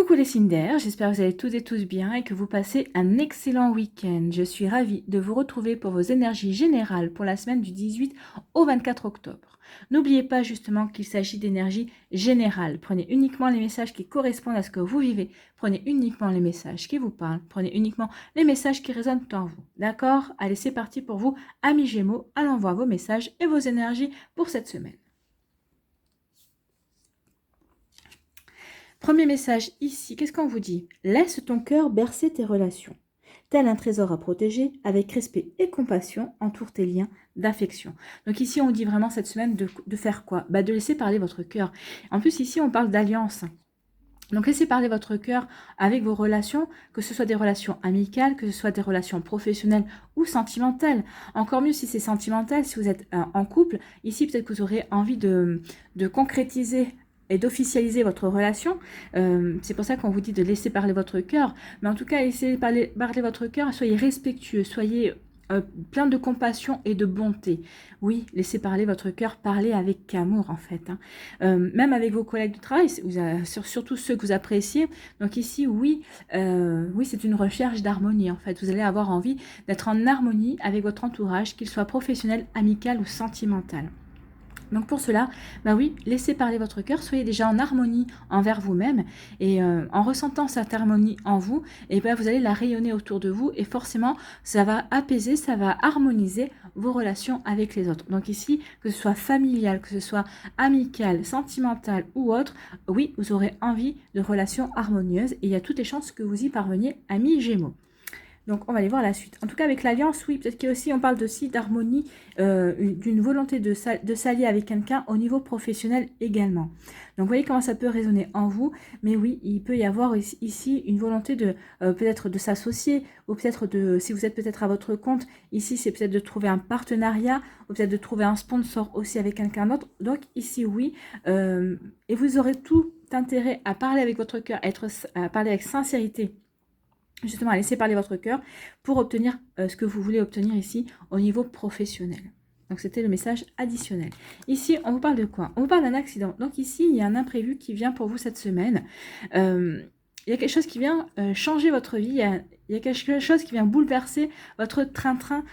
Coucou les signes d'air, j'espère que vous allez toutes et tous bien et que vous passez un excellent week-end. Je suis ravie de vous retrouver pour vos énergies générales pour la semaine du 18 au 24 octobre. N'oubliez pas justement qu'il s'agit d'énergie générale. Prenez uniquement les messages qui correspondent à ce que vous vivez. Prenez uniquement les messages qui vous parlent. Prenez uniquement les messages qui résonnent en vous. D'accord? Allez, c'est parti pour vous, amis Gémeaux. Allons voir vos messages et vos énergies pour cette semaine. Premier message ici, qu'est-ce qu'on vous dit? Laisse ton cœur bercer tes relations. Tel un trésor à protéger, avec respect et compassion, entoure tes liens d'affection. Donc ici, on dit vraiment cette semaine de faire quoi? De laisser parler votre cœur. En plus, ici, on parle d'alliance. Donc laissez parler votre cœur avec vos relations, que ce soit des relations amicales, que ce soit des relations professionnelles ou sentimentales. Encore mieux si c'est sentimental, si vous êtes en couple. Ici, peut-être que vous aurez envie de concrétiser et d'officialiser votre relation. C'est pour ça qu'on vous dit de laisser parler votre cœur. Mais en tout cas, laissez parler votre cœur, soyez respectueux, soyez plein de compassion et de bonté. Oui, laissez parler votre cœur, parlez avec amour en fait. Même avec vos collègues de travail, surtout ceux que vous appréciez. Donc ici, oui, c'est une recherche d'harmonie en fait. Vous allez avoir envie d'être en harmonie avec votre entourage, qu'il soit professionnel, amical ou sentimental. Donc pour cela, oui, laissez parler votre cœur, soyez déjà en harmonie envers vous-même et en ressentant cette harmonie en vous, et vous allez la rayonner autour de vous et forcément ça va apaiser, ça va harmoniser vos relations avec les autres. Donc ici, que ce soit familial, que ce soit amical, sentimental ou autre, oui, vous aurez envie de relations harmonieuses et il y a toutes les chances que vous y parveniez, amis Gémeaux. Donc, on va aller voir la suite. En tout cas, avec l'alliance, oui, peut-être qu'aussi on parle aussi d'harmonie, d'une volonté de s'allier avec quelqu'un au niveau professionnel également. Donc, vous voyez comment ça peut résonner en vous. Mais oui, il peut y avoir ici une volonté de peut-être de s'associer ou peut-être si vous êtes peut-être à votre compte, ici, c'est peut-être de trouver un partenariat ou peut-être de trouver un sponsor aussi avec quelqu'un d'autre. Donc, ici, oui. Et vous aurez tout intérêt à parler avec votre cœur, à parler avec sincérité, justement à laisser parler votre cœur pour obtenir ce que vous voulez obtenir ici au niveau professionnel. Donc c'était le message additionnel. Ici, on vous parle de quoi? On vous parle d'un accident. Donc ici, il y a un imprévu qui vient pour vous cette semaine. Il y a quelque chose qui vient changer votre vie. Il y a quelque chose qui vient bouleverser votre train-train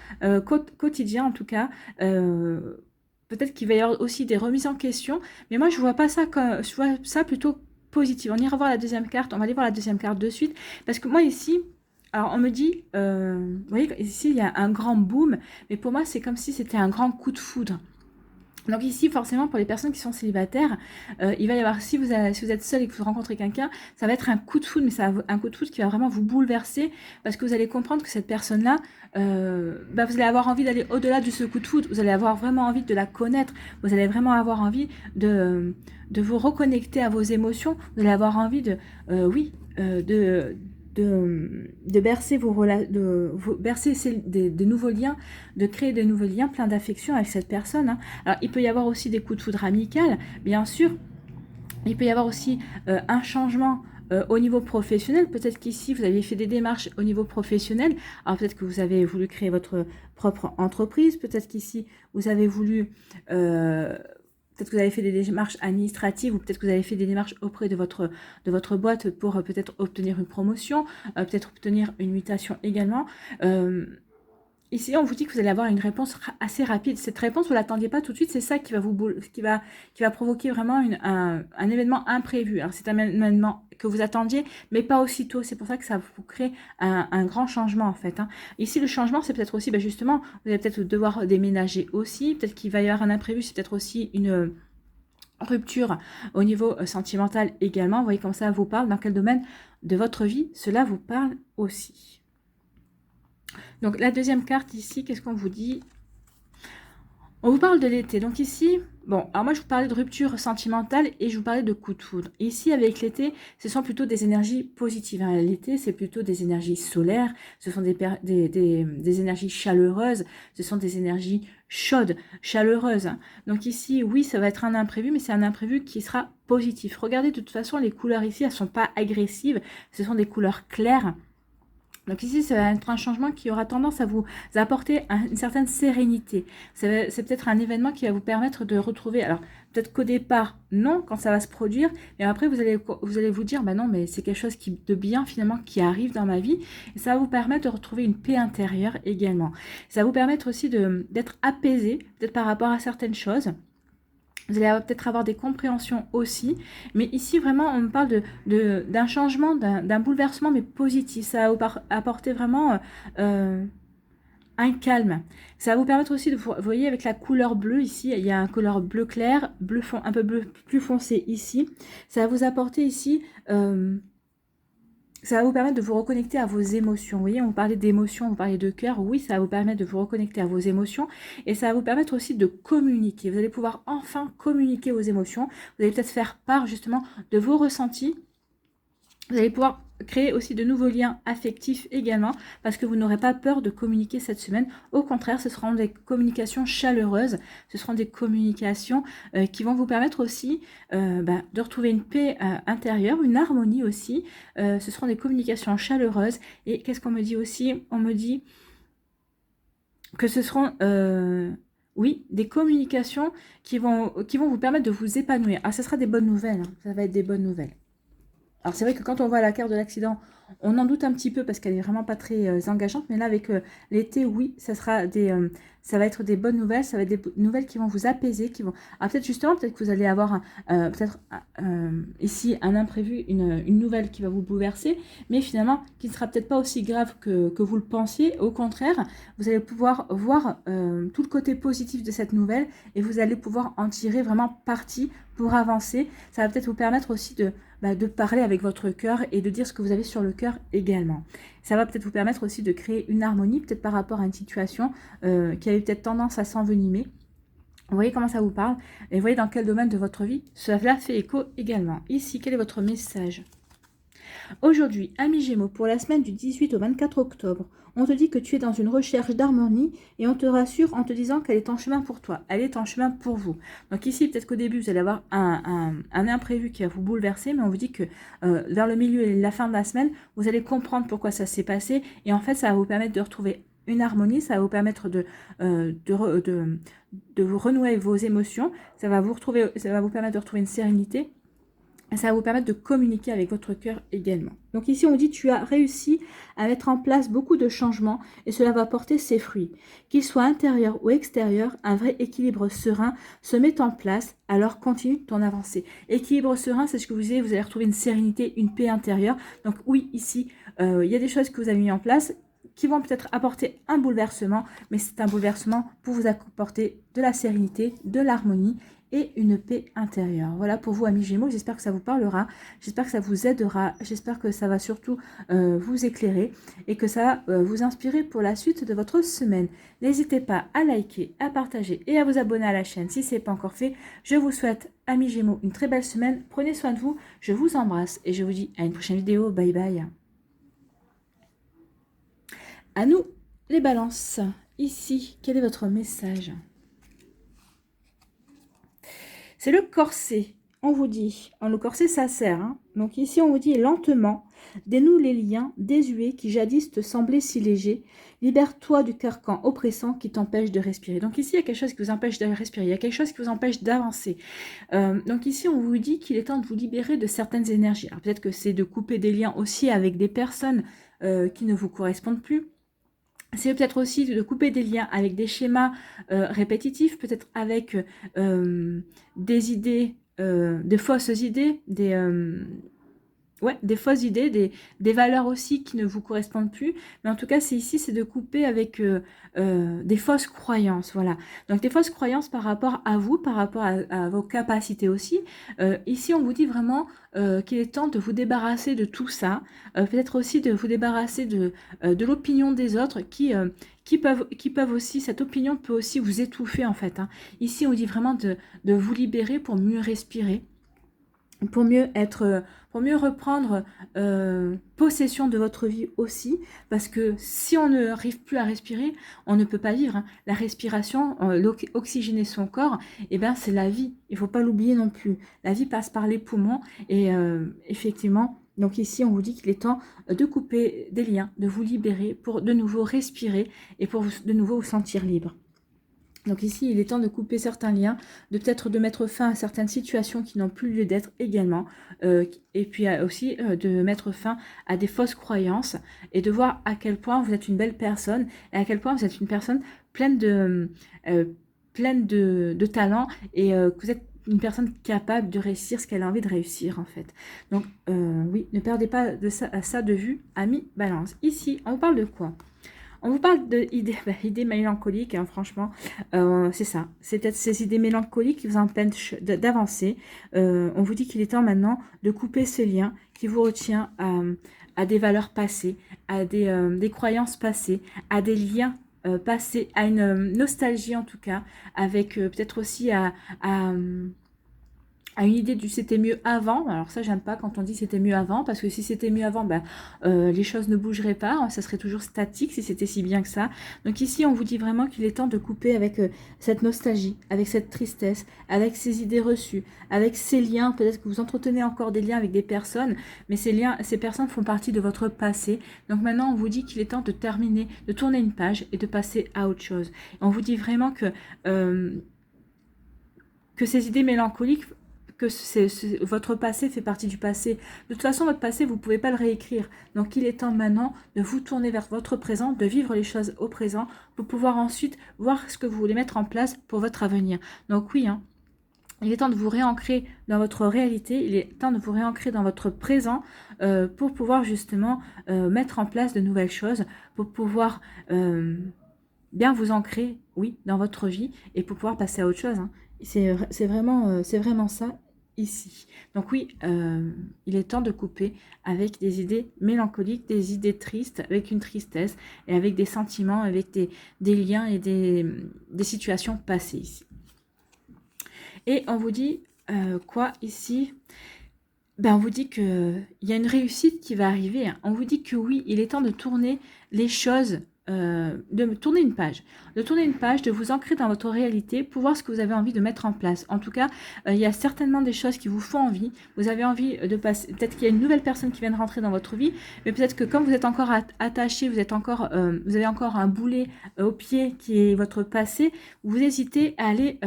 quotidien en tout cas. Peut-être qu'il va y avoir aussi des remises en question. Mais moi, je vois pas ça comme... Je vois ça plutôt positive. On ira voir la deuxième carte. On va aller voir la deuxième carte de suite. Parce que moi, ici, alors on me dit, vous voyez, ici, il y a un grand boom. Mais pour moi, c'est comme si c'était un grand coup de foudre. Donc ici, forcément, pour les personnes qui sont célibataires, il va y avoir, si vous êtes seul et que vous rencontrez quelqu'un, ça va être un coup de foudre, mais ça va un coup de foudre qui va vraiment vous bouleverser, parce que vous allez comprendre que cette personne-là, vous allez avoir envie d'aller au-delà de ce coup de foudre, vous allez avoir vraiment envie de la connaître, vous allez vraiment avoir envie de vous reconnecter à vos émotions, vous allez avoir envie de bercer bercer de nouveaux liens, de créer de nouveaux liens pleins d'affection avec cette personne. Alors, il peut y avoir aussi des coups de foudre amicales, bien sûr. Il peut y avoir aussi un changement au niveau professionnel. Peut-être qu'ici, vous avez fait des démarches au niveau professionnel. Alors, peut-être que vous avez voulu créer votre propre entreprise. Peut-être qu'ici, vous avez voulu... peut-être que vous avez fait des démarches administratives ou peut-être que vous avez fait des démarches auprès de votre boîte pour peut-être obtenir une promotion, peut-être obtenir une mutation également. Ici, on vous dit que vous allez avoir une réponse assez rapide. Cette réponse, vous ne l'attendiez pas tout de suite. C'est ça qui va provoquer vraiment un événement imprévu. Alors, c'est un événement que vous attendiez, mais pas aussitôt. C'est pour ça que ça vous crée un grand changement, en fait. Ici, le changement, c'est peut-être aussi, justement, vous allez peut-être devoir déménager aussi. Peut-être qu'il va y avoir un imprévu. C'est peut-être aussi une rupture au niveau sentimental également. Vous voyez comme ça vous parle. Dans quel domaine de votre vie cela vous parle aussi. Donc la deuxième carte ici, qu'est-ce qu'on vous dit? On vous parle de l'été. Donc ici, alors moi je vous parlais de rupture sentimentale et je vous parlais de coup de foudre. Ici avec l'été, ce sont plutôt des énergies positives. L'été, c'est plutôt des énergies solaires, ce sont des énergies chaleureuses, ce sont des énergies chaudes, chaleureuses. Donc ici, oui, ça va être un imprévu, mais c'est un imprévu qui sera positif. Regardez, de toute façon, les couleurs ici, elles ne sont pas agressives, ce sont des couleurs claires. Donc ici, ça va être un changement qui aura tendance à vous apporter une certaine sérénité. C'est peut-être un événement qui va vous permettre de retrouver, alors peut-être qu'au départ, non, quand ça va se produire, mais après vous allez vous dire, bah non, mais c'est quelque chose de bien finalement qui arrive dans ma vie, et ça va vous permettre de retrouver une paix intérieure également. Ça va vous permettre aussi d'être apaisé, peut-être par rapport à certaines choses. Vous allez peut-être avoir des compréhensions aussi. Mais ici, vraiment, on me parle d'un changement, d'un bouleversement, mais positif. Ça va vous apporter vraiment un calme. Ça va vous permettre aussi de, vous voyez, avec la couleur bleue ici, il y a un couleur bleu clair, bleu fond, un peu bleu plus foncé ici. Ça va vous apporter ici... ça va vous permettre de vous reconnecter à vos émotions. Vous voyez, on parlait d'émotions, on parlait de cœur. Oui, ça va vous permettre de vous reconnecter à vos émotions. Et ça va vous permettre aussi de communiquer. Vous allez pouvoir enfin communiquer vos émotions. Vous allez peut-être faire part justement de vos ressentis. Vous allez pouvoir créer aussi de nouveaux liens affectifs également, parce que vous n'aurez pas peur de communiquer cette semaine. Au contraire, ce seront des communications chaleureuses, ce seront des communications qui vont vous permettre aussi de retrouver une paix intérieure, une harmonie aussi. Ce seront des communications chaleureuses. Et qu'est-ce qu'on me dit aussi? On me dit que ce seront... oui, des communications qui vont vous permettre de vous épanouir. Ah, ce sera des bonnes nouvelles, hein. Ça va être des bonnes nouvelles. Alors c'est vrai que quand on voit la carte de l'accident, on en doute un petit peu parce qu'elle est vraiment pas très engageante. Mais là avec l'été, oui, ça va être des bonnes nouvelles. Ça va être des nouvelles qui vont vous apaiser, qui vont. Alors peut-être justement, peut-être que vous allez avoir ici un imprévu, une nouvelle qui va vous bouleverser, mais finalement qui ne sera peut-être pas aussi grave que vous le pensiez. Au contraire, vous allez pouvoir voir tout le côté positif de cette nouvelle et vous allez pouvoir en tirer vraiment parti pour avancer. Ça va peut-être vous permettre aussi de parler avec votre cœur et de dire ce que vous avez sur le cœur également. Ça va peut-être vous permettre aussi de créer une harmonie, peut-être par rapport à une situation qui avait peut-être tendance à s'envenimer. Vous voyez comment ça vous parle et vous voyez dans quel domaine de votre vie cela fait écho également. Ici, quel est votre message ? Aujourd'hui, ami Gémeaux, pour la semaine du 18 au 24 octobre, on te dit que tu es dans une recherche d'harmonie et on te rassure en te disant qu'elle est en chemin pour toi, elle est en chemin pour vous. Donc ici, peut-être qu'au début, vous allez avoir un imprévu qui va vous bouleverser, mais on vous dit que vers le milieu et la fin de la semaine, vous allez comprendre pourquoi ça s'est passé et en fait, ça va vous permettre de retrouver une harmonie, ça va vous permettre de vous renouer vos émotions, ça va vous permettre de retrouver une sérénité. Ça va vous permettre de communiquer avec votre cœur également. Donc ici, on dit tu as réussi à mettre en place beaucoup de changements et cela va porter ses fruits. Qu'il soit intérieur ou extérieur, un vrai équilibre serein se met en place, alors continue ton avancée. Équilibre serein, c'est ce que vous disiez, vous allez retrouver une sérénité, une paix intérieure. Donc oui, ici, il y a des choses que vous avez mis en place qui vont peut-être apporter un bouleversement, mais c'est un bouleversement pour vous apporter de la sérénité, de l'harmonie et une paix intérieure. Voilà pour vous, amis Gémeaux, j'espère que ça vous parlera, j'espère que ça vous aidera, j'espère que ça va surtout vous éclairer et que ça va vous inspirer pour la suite de votre semaine. N'hésitez pas à liker, à partager et à vous abonner à la chaîne si ce n'est pas encore fait. Je vous souhaite, amis Gémeaux, une très belle semaine, prenez soin de vous, je vous embrasse et je vous dis à une prochaine vidéo, bye bye. À nous, les balances. Ici, quel est votre message ? C'est le corset. On vous dit, le corset ça sert. Hein. Donc ici on vous dit lentement, dénoue les liens désuets qui jadis te semblaient si légers. Libère-toi du carcan oppressant qui t'empêche de respirer. Donc ici il y a quelque chose qui vous empêche de respirer, il y a quelque chose qui vous empêche d'avancer. Donc ici on vous dit qu'il est temps de vous libérer de certaines énergies. Alors peut-être que c'est de couper des liens aussi avec des personnes qui ne vous correspondent plus. C'est peut-être aussi de couper des liens avec des schémas répétitifs, peut-être avec des idées, de fausses idées, des fausses idées, des valeurs aussi qui ne vous correspondent plus. Mais en tout cas, c'est de couper avec des fausses croyances. Voilà. Donc, des fausses croyances par rapport à vous, par rapport à vos capacités aussi. Ici, on vous dit vraiment qu'il est temps de vous débarrasser de tout ça. Peut-être aussi de vous débarrasser de l'opinion des autres qui peuvent aussi, cette opinion peut aussi vous étouffer en fait. Hein. Ici, on dit vraiment de vous libérer pour mieux respirer. Pour mieux reprendre possession de votre vie aussi, parce que si on n'arrive plus à respirer, on ne peut pas vivre. Hein. La respiration, oxygéner son corps, c'est la vie. Il ne faut pas l'oublier non plus. La vie passe par les poumons et effectivement, Donc ici, on vous dit qu'il est temps de couper des liens, de vous libérer pour de nouveau respirer et pour de nouveau vous sentir libre. Donc ici, il est temps de couper certains liens, de peut-être de mettre fin à certaines situations qui n'ont plus lieu d'être également, et puis aussi de mettre fin à des fausses croyances et de voir à quel point vous êtes une belle personne et à quel point vous êtes une personne pleine de talent et que vous êtes une personne capable de réussir ce qu'elle a envie de réussir en fait. Donc oui, ne perdez pas ça de vue, ami Balance. Ici, on parle de quoi? On vous parle d'idées mélancoliques, hein, franchement, c'est ça. C'est peut-être ces idées mélancoliques qui vous empêchent d'avancer. On vous dit qu'il est temps maintenant de couper ce lien qui vous retient à des valeurs passées, à des croyances passées, à des liens passés, à une nostalgie en tout cas, avec peut-être aussi à une idée du c'était mieux avant. Alors ça, j'aime pas quand on dit c'était mieux avant, parce que si c'était mieux avant, ben, les choses ne bougeraient pas, hein, ça serait toujours statique si c'était si bien que ça. Donc ici, on vous dit vraiment qu'il est temps de couper avec cette nostalgie, avec cette tristesse, avec ces idées reçues, avec ces liens. Peut-être que vous entretenez encore des liens avec des personnes, mais ces liens, ces personnes font partie de votre passé. Donc maintenant, on vous dit qu'il est temps de terminer, de tourner une page et de passer à autre chose. Et on vous dit vraiment que ces idées mélancoliques, que votre passé fait partie du passé. De toute façon, votre passé, vous ne pouvez pas le réécrire. Donc, il est temps maintenant de vous tourner vers votre présent, de vivre les choses au présent, pour pouvoir ensuite voir ce que vous voulez mettre en place pour votre avenir. Donc oui, hein, il est temps de vous réancrer dans votre réalité, il est temps de vous réancrer dans votre présent pour pouvoir justement mettre en place de nouvelles choses, pour pouvoir bien vous ancrer, oui, dans votre vie et pour pouvoir passer à autre chose. Hein. C'est vraiment ça ici. Donc oui, il est temps de couper avec des idées mélancoliques, des idées tristes, avec une tristesse et avec des sentiments, avec des liens et des situations passées ici. Et on vous dit quoi ici? Ben, on vous dit qu'il y a une réussite qui va arriver. Hein. On vous dit que oui, il est temps de tourner les choses, de tourner une page, de vous ancrer dans votre réalité pour voir ce que vous avez envie de mettre en place. En tout cas, il y a certainement des choses qui vous font envie. Vous avez envie de passer, peut-être qu'il y a une nouvelle personne qui vient de rentrer dans votre vie, mais peut-être que comme vous êtes encore attaché, vous avez encore un boulet au pied qui est votre passé, vous hésitez à aller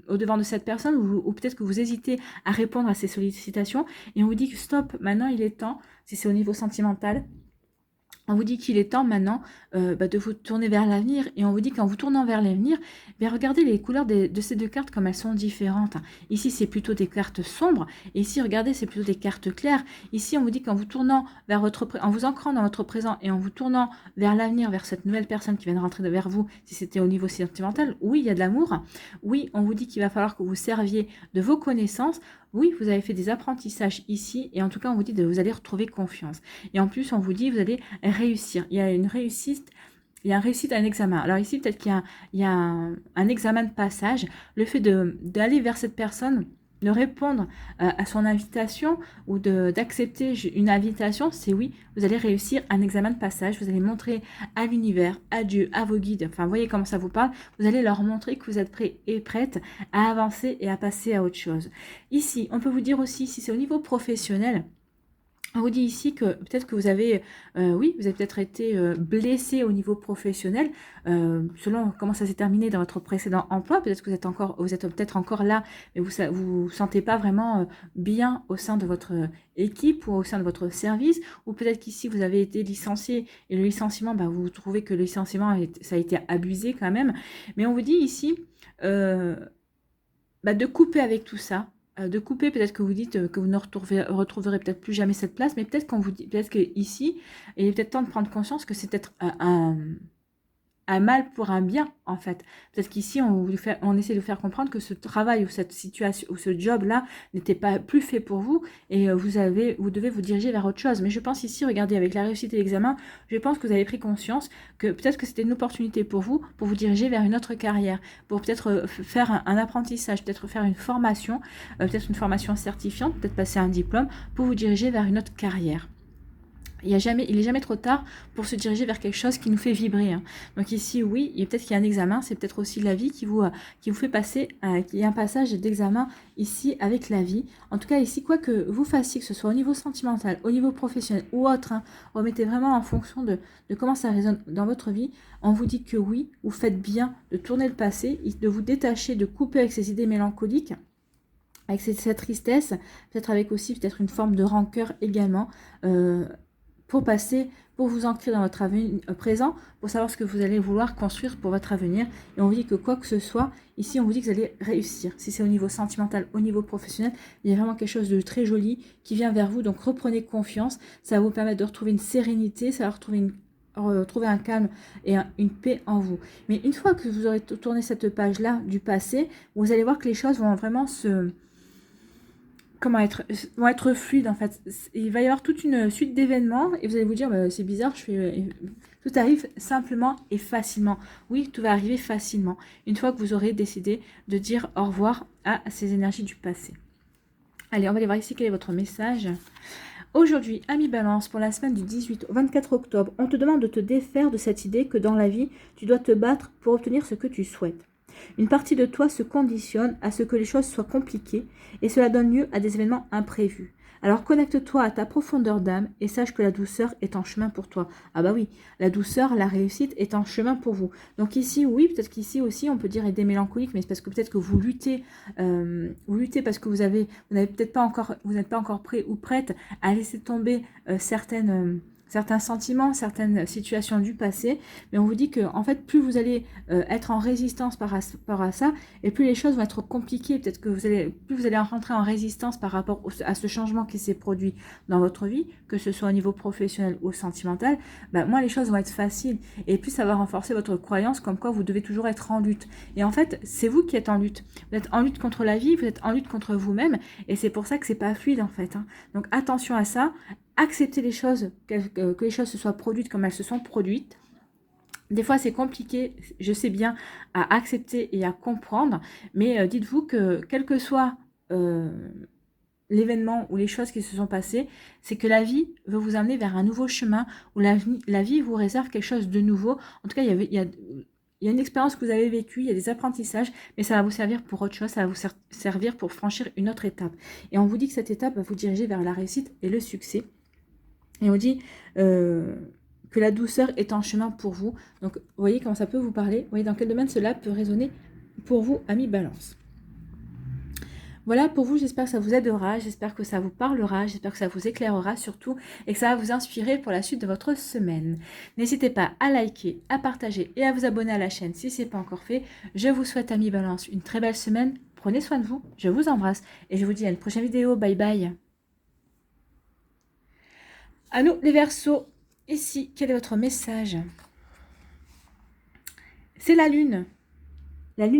au devant de cette personne ou peut-être que vous hésitez à répondre à ces sollicitations et on vous dit que stop, maintenant il est temps, si c'est au niveau sentimental, on vous dit qu'il est temps maintenant de vous tourner vers l'avenir. Et on vous dit qu'en vous tournant vers l'avenir, regardez les couleurs de ces deux cartes comme elles sont différentes. Ici, c'est plutôt des cartes sombres. Et ici, regardez, c'est plutôt des cartes claires. Ici, on vous dit qu'en vous tournant vers en vous ancrant dans votre présent et en vous tournant vers l'avenir, vers cette nouvelle personne qui vient de rentrer vers vous, si c'était au niveau sentimental, oui, il y a de l'amour. Oui, on vous dit qu'il va falloir que vous serviez de vos connaissances. Oui, vous avez fait des apprentissages ici. Et en tout cas, on vous dit que vous allez retrouver confiance. Et en plus, on vous dit que vous allez réussir. Il y a une réussite. Il y a un réussite à un examen. Alors ici, peut-être qu'il y a un examen de passage. Le fait d'aller vers cette personne, de répondre à son invitation ou d'accepter une invitation, c'est oui, vous allez réussir un examen de passage. Vous allez montrer à l'univers, à Dieu, à vos guides, enfin, vous voyez comment ça vous parle. Vous allez leur montrer que vous êtes prêts et prêtes à avancer et à passer à autre chose. Ici, on peut vous dire aussi, si c'est au niveau professionnel, on vous dit ici que peut-être que vous avez, oui, vous avez peut-être été blessé au niveau professionnel, selon comment ça s'est terminé dans votre précédent emploi. Peut-être que vous êtes peut-être encore là, mais vous sentez pas vraiment bien au sein de votre équipe ou au sein de votre service. Ou peut-être qu'ici vous avez été licencié et le licenciement, vous trouvez que le licenciement ça a été abusé quand même. Mais on vous dit ici de couper avec tout ça. De couper, peut-être que vous dites que vous ne retrouverez peut-être plus jamais cette place, mais peut-être qu'on vous dit, peut-être qu'ici, il est peut-être temps de prendre conscience que c'est peut-être un mal pour un bien, en fait. Peut-être qu'ici, on essaie de vous faire comprendre que ce travail ou cette situation ou ce job-là n'était pas plus fait pour vous et vous devez vous diriger vers autre chose. Mais je pense ici, regardez, avec la réussite de l'examen, je pense que vous avez pris conscience que peut-être que c'était une opportunité pour vous diriger vers une autre carrière, pour peut-être faire un apprentissage, peut-être faire une formation, peut-être une formation certifiante, peut-être passer un diplôme pour vous diriger vers une autre carrière. il est jamais trop tard pour se diriger vers quelque chose qui nous fait vibrer. Hein. Donc ici, oui, il y a peut-être qu'il y a un examen, c'est peut-être aussi la vie qui vous fait passer, qu'il y a un passage d'examen ici avec la vie. En tout cas, ici, quoi que vous fassiez, que ce soit au niveau sentimental, au niveau professionnel ou autre, hein, remettez vraiment en fonction de comment ça résonne dans votre vie. On vous dit que oui, vous faites bien de tourner le passé, de vous détacher, de couper avec ces idées mélancoliques, avec cette tristesse, peut-être avec aussi peut-être une forme de rancœur également, pour passer, pour vous ancrer dans votre présent, pour savoir ce que vous allez vouloir construire pour votre avenir. Et on vous dit que quoi que ce soit, ici on vous dit que vous allez réussir. Si c'est au niveau sentimental, au niveau professionnel, il y a vraiment quelque chose de très joli qui vient vers vous. Donc reprenez confiance, ça va vous permettre de retrouver une sérénité, ça va retrouver un calme et une paix en vous. Mais une fois que vous aurez tourné cette page-là du passé, vous allez voir que les choses vont vraiment vont être fluides en fait. Il va y avoir toute une suite d'événements et vous allez vous dire bah, c'est bizarre, tout arrive simplement et facilement. Oui, tout va arriver facilement une fois que vous aurez décidé de dire au revoir à ces énergies du passé. Allez, on va aller voir ici quel est votre message. Aujourd'hui, ami Balance, pour la semaine du 18 au 24 octobre, on te demande de te défaire de cette idée que dans la vie, tu dois te battre pour obtenir ce que tu souhaites. Une partie de toi se conditionne à ce que les choses soient compliquées et cela donne lieu à des événements imprévus. Alors connecte-toi à ta profondeur d'âme et sache que la douceur est en chemin pour toi. Ah bah oui, la douceur, la réussite est en chemin pour vous. Donc ici, oui, peut-être qu'ici aussi, on peut dire aider mélancolique, mais c'est parce que peut-être que vous luttez parce que vous n'êtes pas encore prêt ou prête à laisser tomber certains sentiments, certaines situations du passé, mais on vous dit que en fait, plus vous allez être en résistance par rapport à ça, et plus les choses vont être compliquées. Peut-être que plus vous allez rentrer en résistance par rapport à ce changement qui s'est produit dans votre vie, que ce soit au niveau professionnel ou sentimental, moins les choses vont être faciles, et plus ça va renforcer votre croyance comme quoi vous devez toujours être en lutte. Et en fait, c'est vous qui êtes en lutte. Vous êtes en lutte contre la vie, vous êtes en lutte contre vous-même, et c'est pour ça que c'est pas fluide en fait. Hein. Donc attention à ça. Accepter les choses, que les choses se soient produites comme elles se sont produites. Des fois, c'est compliqué, je sais bien, à accepter et à comprendre, mais dites-vous que quel que soit l'événement ou les choses qui se sont passées, c'est que la vie veut vous amener vers un nouveau chemin, où la vie vous réserve quelque chose de nouveau. En tout cas, il y a une expérience que vous avez vécue, il y a des apprentissages, mais ça va vous servir pour autre chose, ça va vous servir pour franchir une autre étape. Et on vous dit que cette étape va vous diriger vers la réussite et le succès. Et on dit que la douceur est en chemin pour vous. Donc, vous voyez comment ça peut vous parler. Vous voyez dans quel domaine cela peut résonner pour vous, amis Balance. Voilà pour vous, j'espère que ça vous aidera, j'espère que ça vous parlera, j'espère que ça vous éclairera surtout et que ça va vous inspirer pour la suite de votre semaine. N'hésitez pas à liker, à partager et à vous abonner à la chaîne si ce n'est pas encore fait. Je vous souhaite, amis Balance, une très belle semaine. Prenez soin de vous, je vous embrasse et je vous dis à une prochaine vidéo. Bye bye. À nous les Verseaux, ici, quel est votre message? C'est la lune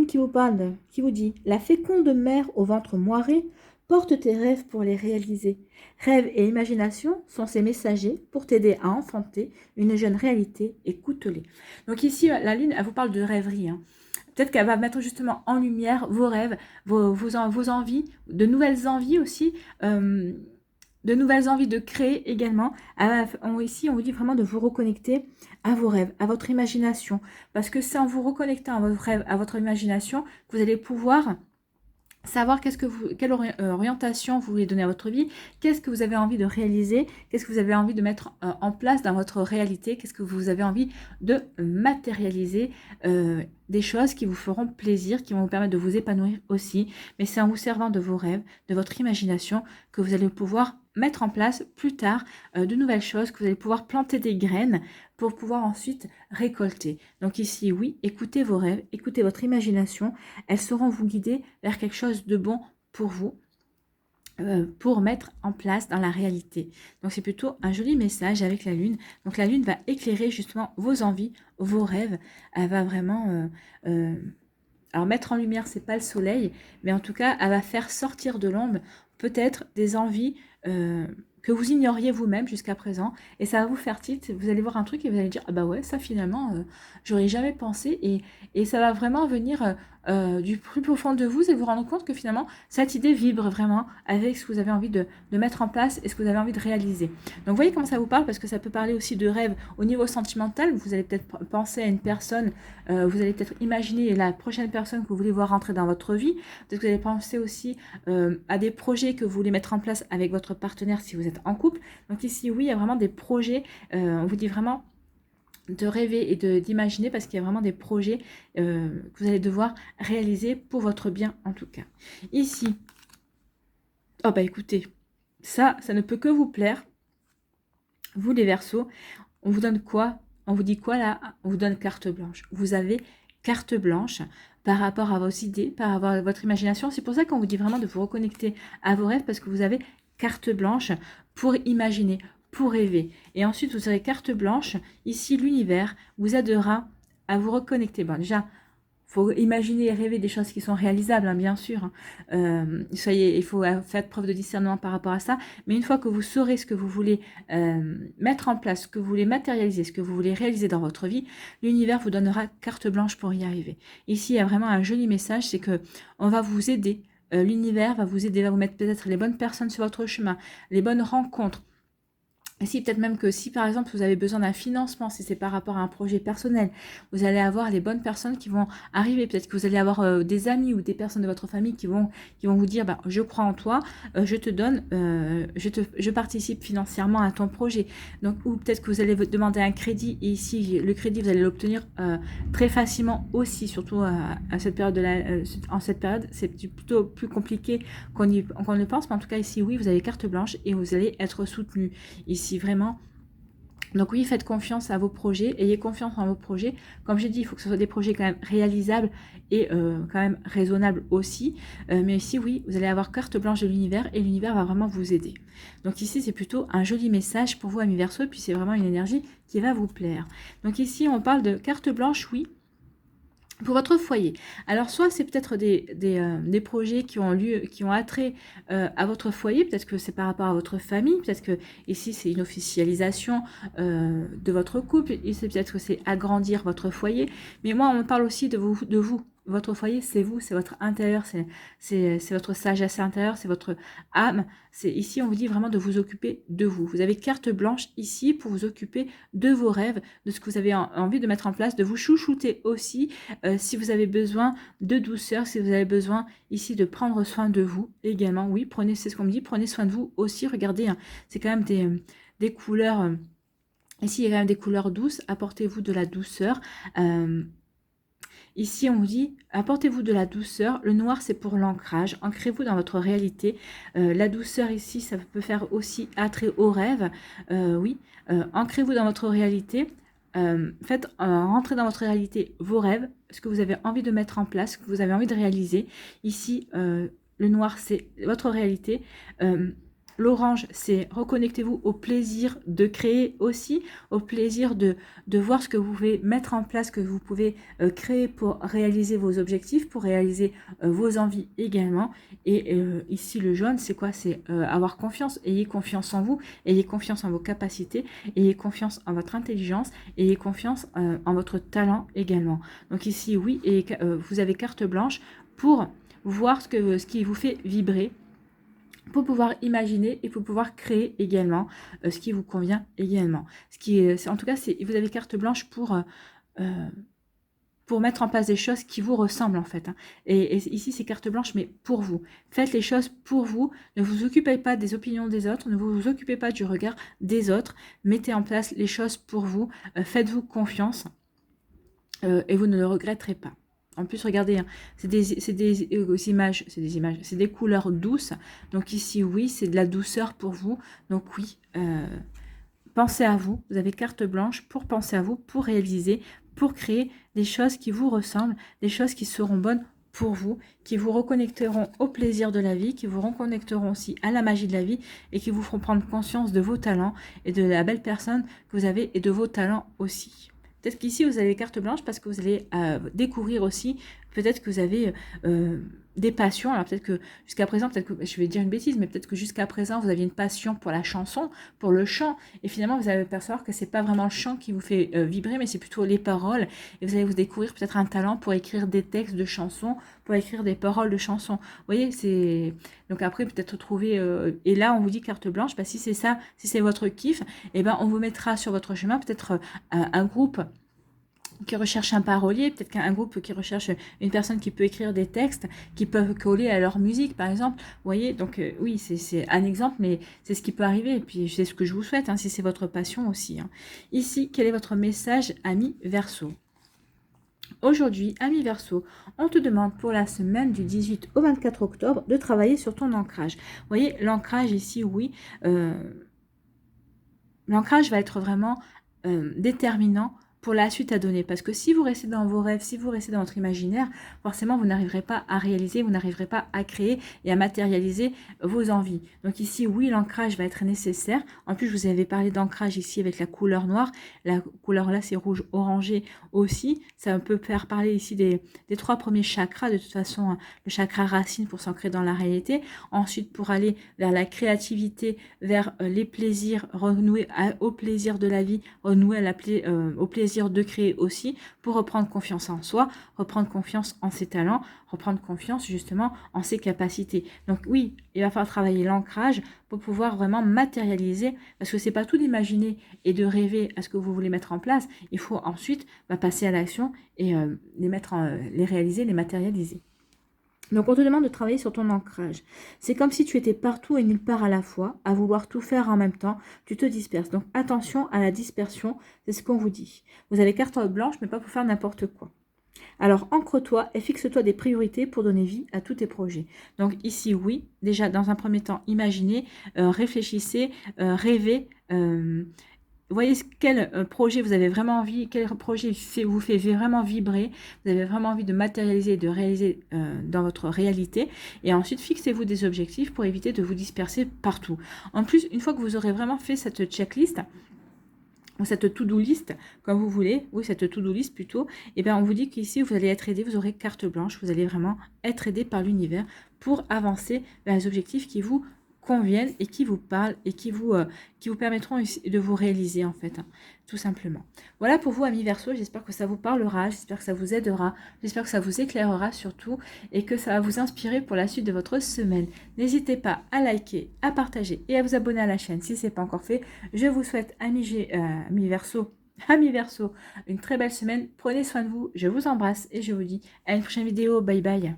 qui vous parle, qui vous dit: la féconde mère au ventre moiré porte tes rêves pour les réaliser. Rêves et imagination sont ses messagers pour t'aider à enfanter une jeune réalité. Écoute-les. Donc ici, la lune, elle vous parle de rêverie. Hein. Peut-être qu'elle va mettre justement en lumière vos rêves, vos envies, de nouvelles envies aussi. De nouvelles envies de créer également. Ici, on vous dit vraiment de vous reconnecter à vos rêves, à votre imagination. Parce que c'est en vous reconnectant à votre rêve, à votre imagination, que vous allez pouvoir savoir quelle orientation vous voulez donner à votre vie, qu'est-ce que vous avez envie de réaliser, qu'est-ce que vous avez envie de mettre en place dans votre réalité, qu'est-ce que vous avez envie de matérialiser, des choses qui vous feront plaisir, qui vont vous permettre de vous épanouir aussi. Mais c'est en vous servant de vos rêves, de votre imagination, que vous allez pouvoir mettre en place plus tard de nouvelles choses, que vous allez pouvoir planter des graines pour pouvoir ensuite récolter. Donc ici, oui, écoutez vos rêves, écoutez votre imagination, elles sauront vous guider vers quelque chose de bon pour vous, pour mettre en place dans la réalité. Donc c'est plutôt un joli message avec la lune. Donc la lune va éclairer justement vos envies, vos rêves, elle va vraiment... alors mettre en lumière, c'est pas le soleil, mais en tout cas, elle va faire sortir de l'ombre peut-être des envies que vous ignoriez vous-même jusqu'à présent, et ça va vous faire tilt. Vous allez voir un truc et vous allez dire: ah bah ouais, ça finalement, j'aurais jamais pensé, et ça va vraiment venir du plus profond de vous et vous rendre compte que finalement, cette idée vibre vraiment avec ce que vous avez envie de mettre en place et ce que vous avez envie de réaliser. Donc, voyez comment ça vous parle, parce que ça peut parler aussi de rêve au niveau sentimental. Vous allez peut-être penser à une personne, vous allez peut-être imaginer la prochaine personne que vous voulez voir rentrer dans votre vie. Peut-être que vous allez penser aussi à des projets que vous voulez mettre en place avec votre partenaire si vous êtes en couple. Donc ici, oui, il y a vraiment des projets, on vous dit vraiment de rêver et d'imaginer, parce qu'il y a vraiment des projets que vous allez devoir réaliser pour votre bien en tout cas. Ici, oh bah écoutez, ça ne peut que vous plaire. Vous les Verseaux, on vous donne quoi? On vous dit quoi là? On vous donne carte blanche. Vous avez carte blanche par rapport à vos idées, par rapport à votre imagination. C'est pour ça qu'on vous dit vraiment de vous reconnecter à vos rêves, parce que vous avez carte blanche pour imaginer, pour rêver. Et ensuite, vous aurez carte blanche. Ici, l'univers vous aidera à vous reconnecter. Bon, déjà, il faut imaginer et rêver des choses qui sont réalisables, hein, bien sûr. Il faut faire preuve de discernement par rapport à ça. Mais une fois que vous saurez ce que vous voulez mettre en place, ce que vous voulez matérialiser, ce que vous voulez réaliser dans votre vie, l'univers vous donnera carte blanche pour y arriver. Ici, il y a vraiment un joli message, c'est que on va vous aider. L'univers va vous aider, va vous mettre peut-être les bonnes personnes sur votre chemin, les bonnes rencontres. Si peut-être même que si par exemple vous avez besoin d'un financement, si c'est par rapport à un projet personnel, vous allez avoir les bonnes personnes qui vont arriver. Peut-être que vous allez avoir des amis ou des personnes de votre famille qui vont vous dire bah, je crois en toi, je te donne, je participe financièrement à ton projet. Donc, ou peut-être que vous allez demander un crédit, et ici le crédit vous allez l'obtenir très facilement aussi, surtout à cette période en cette période, c'est plutôt plus compliqué qu'on le pense, mais en tout cas ici oui, vous avez carte blanche et vous allez être soutenu ici vraiment. Donc oui, faites confiance à vos projets, ayez confiance en vos projets. Comme j'ai dit, il faut que ce soit des projets quand même réalisables et quand même raisonnables aussi. Mais ici, oui, vous allez avoir carte blanche de l'univers et l'univers va vraiment vous aider. Donc ici, c'est plutôt un joli message pour vous, amis Verseaux, et puis c'est vraiment une énergie qui va vous plaire. Donc ici, on parle de carte blanche, oui, pour votre foyer. Alors soit c'est peut-être des projets qui ont attrait à votre foyer, peut-être que c'est par rapport à votre famille, peut-être que ici c'est une officialisation de votre couple, ici peut-être que c'est agrandir votre foyer, mais moi on me parle aussi de vous. Votre foyer, c'est vous, c'est votre intérieur, c'est votre sagesse intérieure, c'est votre âme. C'est ici, on vous dit vraiment de vous occuper de vous. Vous avez carte blanche ici pour vous occuper de vos rêves, de ce que vous avez envie de mettre en place, de vous chouchouter aussi. Si vous avez besoin de douceur, si vous avez besoin ici de prendre soin de vous également, oui, c'est ce qu'on me dit, prenez soin de vous aussi. Regardez, hein, c'est quand même des couleurs. Ici, il y a quand même des couleurs douces. Apportez-vous de la douceur. Ici, on vous dit, apportez-vous de la douceur. Le noir, c'est pour l'ancrage. Ancrez-vous dans votre réalité. La douceur ici, ça peut faire aussi attrait au rêve. Oui, ancrez-vous dans votre réalité. Faites rentrer dans votre réalité vos rêves, ce que vous avez envie de mettre en place, ce que vous avez envie de réaliser. Ici, le noir, c'est votre réalité. L'orange, c'est reconnectez-vous au plaisir de créer aussi, au plaisir de voir ce que vous pouvez mettre en place, que vous pouvez créer pour réaliser vos objectifs, pour réaliser vos envies également. Et ici, le jaune, c'est quoi? C'est avoir confiance. Ayez confiance en vous, ayez confiance en vos capacités, ayez confiance en votre intelligence, ayez confiance en votre talent également. Donc ici, oui, et vous avez carte blanche pour voir ce qui vous fait vibrer, pour pouvoir imaginer et pour pouvoir créer également ce qui vous convient également. En tout cas, vous avez carte blanche pour mettre en place des choses qui vous ressemblent en fait. Hein. Et ici, c'est carte blanche, mais pour vous. Faites les choses pour vous. Ne vous occupez pas des opinions des autres. Ne vous occupez pas du regard des autres. Mettez en place les choses pour vous. Faites-vous confiance et vous ne le regretterez pas. En plus, regardez, hein, c'est des images, c'est des couleurs douces. Donc ici, oui, c'est de la douceur pour vous. Donc oui, pensez à vous. Vous avez carte blanche pour penser à vous, pour réaliser, pour créer des choses qui vous ressemblent, des choses qui seront bonnes pour vous, qui vous reconnecteront au plaisir de la vie, qui vous reconnecteront aussi à la magie de la vie et qui vous feront prendre conscience de vos talents et de la belle personne que vous avez et de vos talents aussi. Peut-être qu'ici, vous avez carte blanche parce que vous allez découvrir aussi, peut-être que vous avez des passions. Alors peut-être que jusqu'à présent, peut-être que je vais dire une bêtise, mais peut-être que jusqu'à présent, vous aviez une passion pour la chanson, pour le chant, et finalement, vous allez percevoir que c'est pas vraiment le chant qui vous fait vibrer, mais c'est plutôt les paroles, et vous allez vous découvrir peut-être un talent pour écrire des textes de chansons, pour écrire des paroles de chansons. Vous voyez, c'est... Donc après, peut-être trouver... Et là, on vous dit carte blanche, bah, si c'est ça, si c'est votre kiff, et ben on vous mettra sur votre chemin peut-être un groupe qui recherche un parolier, peut-être qu'un groupe qui recherche une personne qui peut écrire des textes, qui peuvent coller à leur musique, par exemple. Vous voyez, donc oui, c'est un exemple, mais c'est ce qui peut arriver. Et puis, c'est ce que je vous souhaite, hein, si c'est votre passion aussi. Hein. Ici, quel est votre message, ami Verseau? Aujourd'hui, ami Verseau, on te demande pour la semaine du 18 au 24 octobre de travailler sur ton ancrage. Vous voyez, l'ancrage ici, oui, l'ancrage va être vraiment déterminant pour la suite à donner. Parce que si vous restez dans vos rêves, si vous restez dans votre imaginaire, forcément, vous n'arriverez pas à réaliser, vous n'arriverez pas à créer et à matérialiser vos envies. Donc ici, oui, l'ancrage va être nécessaire. En plus, je vous avais parlé d'ancrage ici avec la couleur noire. La couleur là, c'est rouge orangé aussi. Ça peut faire parler ici des 3 premiers chakras. De toute façon, le chakra racine pour s'ancrer dans la réalité. Ensuite, pour aller vers la créativité, vers les plaisirs, renouer au plaisir de la vie, renouer au plaisir de créer aussi, pour reprendre confiance en soi, reprendre confiance en ses talents, reprendre confiance justement en ses capacités. Donc oui, il va falloir travailler l'ancrage pour pouvoir vraiment matérialiser, parce que c'est pas tout d'imaginer et de rêver à ce que vous voulez mettre en place, il faut ensuite passer à l'action et les réaliser, les matérialiser. Donc, on te demande de travailler sur ton ancrage. C'est comme si tu étais partout et nulle part à la fois, à vouloir tout faire en même temps, tu te disperses. Donc, attention à la dispersion, c'est ce qu'on vous dit. Vous avez carte blanche, mais pas pour faire n'importe quoi. Alors, ancre-toi et fixe-toi des priorités pour donner vie à tous tes projets. Donc, ici, oui, déjà, dans un premier temps, imaginez, réfléchissez, rêvez, voyez quel projet vous avez vraiment envie, quel projet vous fait vraiment vibrer, vous avez vraiment envie de matérialiser et de réaliser dans votre réalité. Et ensuite, fixez-vous des objectifs pour éviter de vous disperser partout. En plus, une fois que vous aurez vraiment fait cette checklist, ou cette to-do list, comme vous voulez, oui, cette to-do list plutôt, et bien on vous dit qu'ici, vous allez être aidé, vous aurez carte blanche, vous allez vraiment être aidé par l'univers pour avancer vers les objectifs qui vous conviennent et qui vous parlent et qui vous permettront de vous réaliser en fait, hein, tout simplement. Voilà pour vous, amis Verseau, j'espère que ça vous parlera, j'espère que ça vous aidera, j'espère que ça vous éclairera surtout et que ça va vous inspirer pour la suite de votre semaine. N'hésitez pas à liker, à partager et à vous abonner à la chaîne si ce n'est pas encore fait. Je vous souhaite, amis Verseau, une très belle semaine, prenez soin de vous, je vous embrasse et je vous dis à une prochaine vidéo, bye bye.